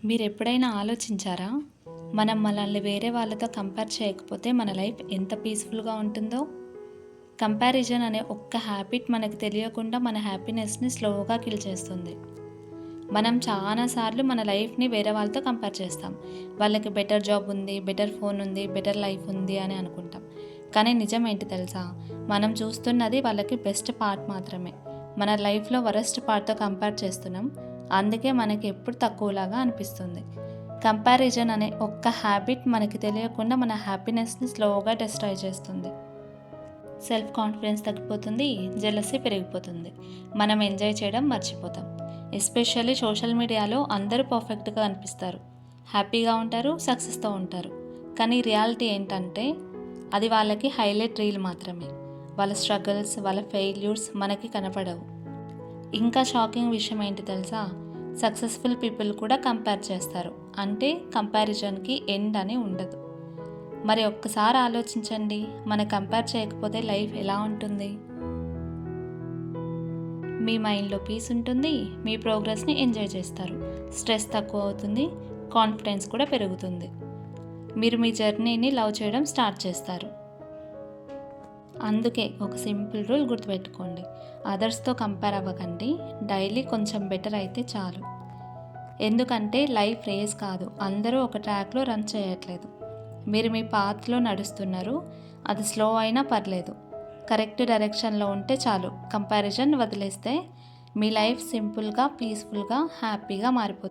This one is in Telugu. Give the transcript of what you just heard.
మీరు ఎప్పుడైనా ఆలోచించారా? మనం మనల్ని వేరే వాళ్ళతో కంపేర్ చేయకపోతే మన లైఫ్ ఎంత పీస్‌ఫుల్‌గా ఉంటుందో? కంపారిజన్ అనే ఒక్క హ్యాబిట్ మనకు తెలియకుండా మన హ్యాపీనెస్‌ని స్లోగా కిల్ చేస్తుంది. మనం చాలా సార్లు మన లైఫ్‌ని వేరే వాళ్ళతో కంపేర్ చేస్తాం. వాళ్ళకి బెటర్ జాబ్ ఉంది, బెటర్ ఫోన్ ఉంది, బెటర్ లైఫ్ ఉంది అని అనుకుంటాం. కానీ నిజం ఏంటి తెలుసా? మనం చూస్తున్నది వాళ్ళకి బెస్ట్ పార్ట్ మాత్రమే. మన లైఫ్‌లో వరస్ట్ పార్ట్‌తో కంపేర్ చేస్తున్నాం. అందుకే మనకి ఎప్పుడు తక్కువలాగా అనిపిస్తుంది. కంపారిజన్ అనే ఒక్క హ్యాబిట్ మనకి తెలియకుండా మన హ్యాపీనెస్‌ని స్లోగా డిస్ట్రాయ్ చేస్తుంది. సెల్ఫ్ కాన్ఫిడెన్స్ తగ్గిపోతుంది, జెలసీ పెరిగిపోతుంది. మనం ఎంజాయ్ చేయడం మర్చిపోతాం. ఎస్పెషల్లీ సోషల్ మీడియాలో అందరూ పర్ఫెక్ట్‌గా అనిపిస్తారు. హ్యాపీగా ఉంటారు, సక్సెస్‌తో ఉంటారు. కానీ రియాలిటీ ఏంటంటే అది వాళ్ళకి హైలైట్ రీల్ మాత్రమే. వాళ్ళ స్ట్రగుల్స్, వాళ్ళ ఫెయిల్యూర్స్ మనకి కనపడవు. ఇంకా షాకింగ్ విషయం ఏంటి తెలుసా? సక్సెస్ఫుల్ పీపుల్ కూడా కంపేర్ చేస్తారు. అంటే కంపారిజన్‌కి ఎండ్ అని ఉండదు. మరి ఒక్కసారి ఆలోచించండి. మనం కంపేర్ చేయకపోతే లైఫ్ ఎలా ఉంటుంది? మీ మైండ్‌లో పీస్ ఉంటుంది. మీ ప్రోగ్రెస్‌ని ఎంజాయ్ చేస్తారు. స్ట్రెస్ తక్కువ అవుతుంది. కాన్ఫిడెన్స్ కూడా పెరుగుతుంది. మీరు మీ జర్నీని లవ్ చేయడం స్టార్ట్ చేస్తారు. అందుకే ఒక సింపుల్ రూల్ గుర్తుపెట్టుకోండి. అదర్స్‌తో కంపేర్ అవ్వకండి. డైలీ కొంచెం బెటర్ అయితే చాలు. ఎందుకంటే లైఫ్ రేస్ కాదు. అందరూ ఒక ట్రాక్‌లో రన్ చేయట్లేదు. మీరు మీ పాత్‌లో నడుస్తున్నారు. అది స్లో అయినా పర్లేదు. కరెక్ట్ డైరెక్షన్‌లో ఉంటే చాలు. కంపారిజన్ వదిలేస్తే మీ లైఫ్ సింపుల్‌గా, పీస్‌ఫుల్‌గా, హ్యాపీగా మారిపోతుంది.